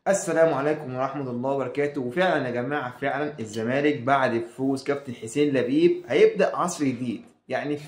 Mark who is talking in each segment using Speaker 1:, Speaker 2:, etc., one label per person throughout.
Speaker 1: السلام عليكم ورحمة الله وبركاته. وفعلا يا جماعة فعلا الزمالك بعد فوز كابتن حسين لبيب هيبدأ عصر جديد. يعني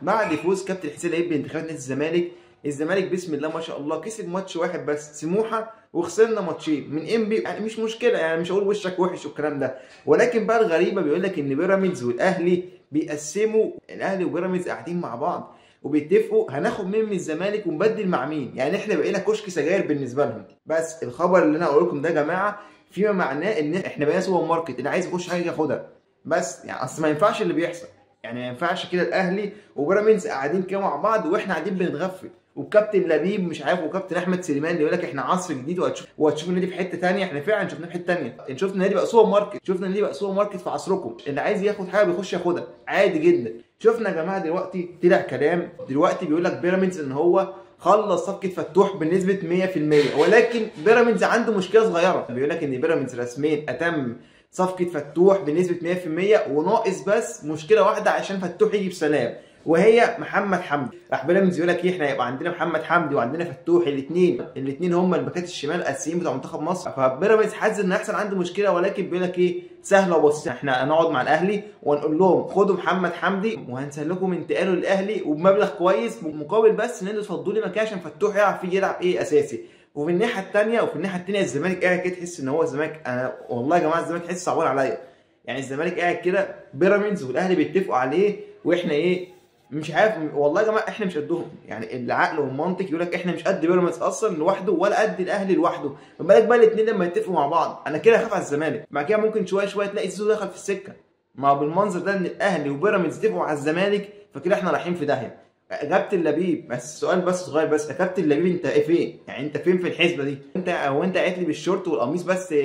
Speaker 1: بعد فوز كابتن حسين لبيب بانتخابات نادي الزمالك بسم الله ما شاء الله كسب ماتش واحد بس سموحة، وخسرنا ماتشين من انبي. يعني مش مشكلة، يعني مش هقول وشك وحش والكلام ده، ولكن بقى الغريبة بيقول لك ان بيراميدز والاهلي بيقسموا، الاهلي وبيراميدز قاعدين مع بعض وبيتفقوا هناخد مين من الزمالك ونبدل مع مين. يعني احنا بقينا كشك سجاير بالنسبه لهم. بس الخبر اللي انا هقول لكم ده يا جماعه فيما معناه ان احنا بقينا سوبر ماركت، اللي عايز يخش حاجه ياخدها. بس يعني اصل ما ينفعش اللي بيحصل، يعني ما ينفعش كده الاهلي وبيراميدز قاعدين كده مع بعض واحنا قاعدين بنتغفل، وكابتن لبيب مش عارف وكابتن احمد سليمان اللي يقول لك احنا عصر جديد وهتشوف النادي في حته ثانيه. احنا فعلا شفناه في حته ثانيه، شفنا النادي بقى سوبر ماركت، شفنا النادي بقى سوبر ماركت في عصركم. اللي عايز ياخد حاجه بيخش ياخدها عادي جدا. شفنا يا جماعه دلوقتي طلع كلام دلوقتي بيقول لك بيراميدز ان هو خلص صفقه فتوح بنسبه 100%، ولكن بيراميدز عنده مشكله صغيره. بيقول لك ان بيراميدز رسميا اتم صفقه فتوح بنسبه 100%، وناقص بس مشكله واحده عشان فتوح يجي بسلام، وهي محمد حمدي. راح بيراميدز يقول لك ايه، احنا هيبقى عندنا محمد حمدي وعندنا فتوح، الاثنين هم الباكات الشمال الاساسيين بتوع منتخب مصر. فبيراميدز حاسس ان هيحصل عنده مشكله، ولكن بيقول لك ايه، سهله وبسيطه. احنا هنقعد مع الاهلي ونقول لهم خدوا محمد حمدي وهنسلكم انتقاله للاهلي وبمبلغ كويس، مقابل بس ان انتوا تفضوا لي مكان عشان فتوح يعرف يجي يلعب ايه اساسي. وفي الناحيه الثانيه الزمالك قاعد كده تحس ان هو الزمالك، انا والله يا جماعه الزمالك تحس صعبان عليا. يعني الزمالك قاعد كده بيراميدز والاهلي بيتفقوا عليه، واحنا ايه مش عارف والله يا جماعه احنا مش قدهم. يعني العقل والمنطق يقول لك احنا مش قد بيراميدز اصلا لوحده ولا قد الاهلي لوحده، ما بالك بقى الاثنين لما يتفقوا مع بعض. انا كده اخاف على الزمالك. بعد كده ممكن شويه تلاقي زيزو دخل في السكه. ما هو بالمنظر ده ان الاهلي وبيراميدز اتفقوا على الزمالك، فكده احنا رايحين في داهيه. كابتن لبيب بس السؤال بس صغير، بس كابتن لبيب انت ايه فين؟ يعني انت فين في الحسبه دي؟ انت قاعد لي بالشورت والقميص بس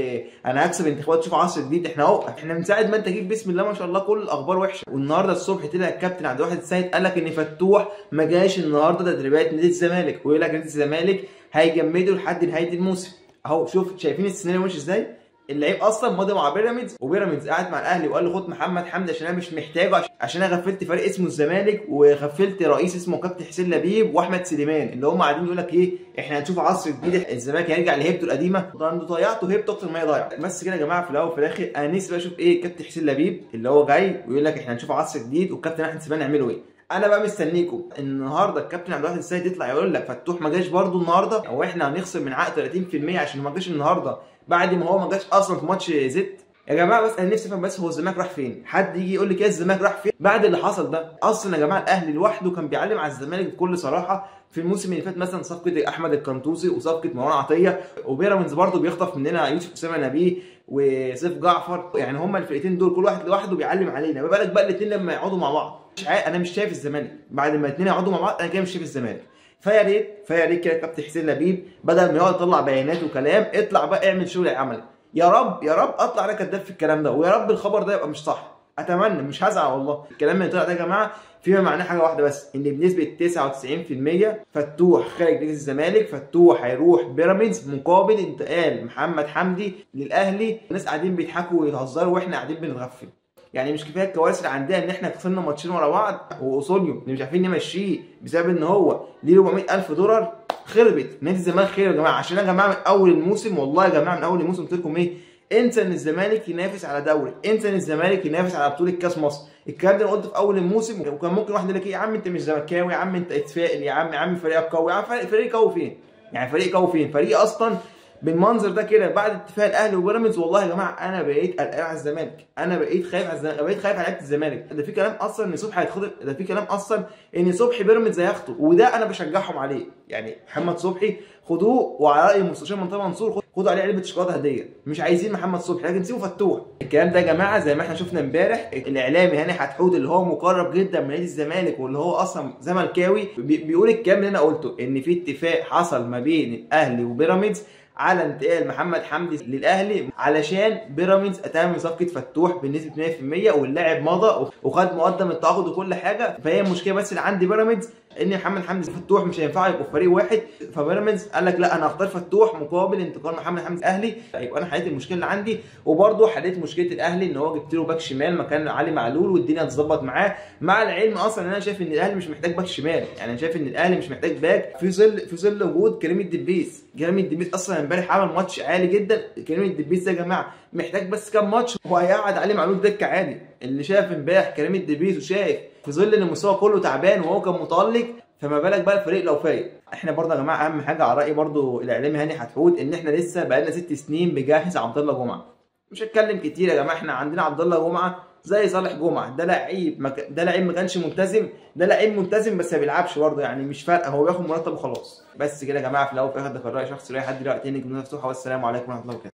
Speaker 1: انا هكسب انتخابات تشوف عصر جديد. احنا من ساعه ما انت جيت بسم الله ما شاء الله كل الاخبار وحشه. والنهارده الصبح طلع الكابتن عبد الواحد السيد قال لك ان فتوح ما جاش النهارده تدريبات نادي الزمالك، ويقول لك نادي الزمالك هيجمده لحد نهايه الموسم. اهو شوف شايفين السيناريو ماشي ازاي؟ اللعيب اصلا ماضي مع بيراميدز، وبيراميدز قاعد مع الاهلي وقال له خد محمد حمدي عشان انا مش محتاجه، عشان انا غفلت فريق اسمه الزمالك وغفلت رئيس اسمه كابتن حسين لبيب واحمد سليمان، اللي هم قاعدين يقول لك ايه احنا هنشوف عصر جديد، الزمالك هيرجع لهيبته القديمه. ده انتوا ضيعتوا هيبته اكتر ما هي ضايعه. بس كده يا جماعه في الاول وفي الاخر انا نفسي بقى اشوف ايه كابتن حسين لبيب اللي هو جاي ويقول لك احنا هنشوف عصر جديد، والكابتن احمد سليمان يعملوا ايه. انا بقى مستنيكم النهارده الكابتن عبد الواحد السيد يطلع يقول لك فتوح ما جاش برده النهارده، او احنا هنخسر من عقد 30% عشان ما جاش النهارده بعد ما هو ما جاش اصلا في ماتش زد. يا جماعه بس انا نفسي افهم بس هو الزمالك راح فين؟ حد يجي يقول لي كده الزمالك راح فين بعد اللي حصل ده؟ اصلا يا جماعه الاهلي لوحده كان بيعلم على الزمالك بكل صراحه في الموسم اللي فات، مثلا صفقه احمد القنطوسي وصفقه مروان عطيه، وبيراميدز برده بيخطف مننا يوسف اسامه نبيه وسيف جعفر. يعني هما الفرقتين دول كل واحد لوحده بيعلم علينا، ما بالك بقى الاثنين لما يقعدوا مع بعض. انا مش شايف الزمالك بعد ما الاثنين يقعدوا مع بعض، انا كده مش شايف الزمالك. فيا ريت كده كابتن حسين لبيب بدل ما يقعد يطلع بيانات وكلام، اطلع بقى اعمل شغل عملي. يا رب اطلع انا كداب في الكلام ده، ويا رب الخبر ده يبقى مش صح. اتمنى، مش هزعل والله. الكلام اللي طلع ده يا جماعه فيما معناه حاجه واحده بس، ان بنسبه 99% فتوح خارج نادي الزمالك، فتوح هيروح بيراميدز مقابل انتقال محمد حمدي للاهلي. الناس قاعدين بيضحكوا ويهزروا واحنا قاعدين بنتغفل. يعني مش كفايه الكوارث اللي عندنا ان احنا خسرنا ماتشين ورا بعض، واوسونيو اللي مش عارفين نمشيه بسبب ان هو ليه 400,000 دولار. خربت نادي الزمالك خير يا جماعه. عشان يا جماعه من اول الموسم، والله يا جماعه من اول الموسم قلت لكم ايه، انسى ان الزمالك ينافس على دوري، انسى ان الزمالك ينافس على بطوله كاس مصر. الكلام ده انا قلته في اول الموسم، وكان ممكن واحد يقول لك ايه يا عم انت مش زملكاوي، يا عم انت اتفائل، يا عم فريقك قوي. يا عم فريق قوي فين؟ يعني فريق قوي فين؟ فريق اصلا بالمنظر ده كده بعد اتفاق الاهلي وبيراميدز. والله يا جماعه انا بقيت قلقان على الزمالك، انا بقيت خايف على الزمالك، بقيت خايف على لعيبه الزمالك. ده في كلام اصلا ان صبحي هيتخطب، ده في كلام اصلا ان صبحي بيراميدز هياخده، وده انا بشجعهم عليه. يعني محمد صبحي خدوه، وعلى راي المستشار مرتضى منصور خدوا عليه علبه شوكولاته هديه. مش عايزين محمد صبحي لكن سيبوا فتوح. الكلام ده يا جماعه زي ما احنا شفنا امبارح الاعلامي هاني حتحوت اللي هو مقرب جدا من نادي الزمالك واللي هو اصلا زملكاوي بيقول الكلام اللي انا قلته، ان في اتفاق حصل ما بين الاهلي وبيراميدز على انتقال محمد حمدي للاهلي، علشان بيراميدز اتم صفقه فتوح بنسبه 100%، واللاعب مضى وخد مقدم التعاقد وكل حاجه. فهي المشكله بس اللي عند بيراميدز ان محمد حمدي فتوح مش هينفع يبقوا في فريق واحد، فبيراميدز قال لك لا انا هختار فتوح مقابل انتقال محمد حمدي الاهلي، يبقى انا حليت المشكله اللي عندي. وبرده حليت مشكله الاهلي ان هو جبت له باك شمال مكان علي معلول والدنيا هتظبط معاه، مع العلم اصلا ان انا شايف ان الاهلي مش محتاج باك شمال، يعني انا شايف ان الاهلي مش محتاج باك في ظل وجود كريم الدبيس. كريم الدبيس اصلا امبارح عمل ماتش عالي جدا. كريم الدبيس ده يا جماعه محتاج بس كام ماتش وهيقعد علي معلول دكه عادي. اللي شاف امبارح كريم الدبيس وشايف في ظل ان المستوى كله تعبان وهو كان متالق، فما بالك بقى الفريق لو فايق. احنا برضه يا جماعه اهم حاجه على راي برضه الاعلامي هاني حتحوت ان احنا لسه بقالنا 6 سنين بجهز عبد الله جمعه. مش هتكلم كتير يا جماعه، احنا عندنا عبد الله جمعه زي صالح جمعه، ده لعيب ما كانش ملتزم، ده لعيب ملتزم بس ما بيلعبش برضه، يعني مش فارقه، هو بياخد مرتب وخلاص. بس كده يا جماعه، في الاول وفي الاخر ده كان راي شخصي، راي حد دلوقتي ان الجمهوريه مفتوحه، والسلام عليكم ورحمه الله وبركاته.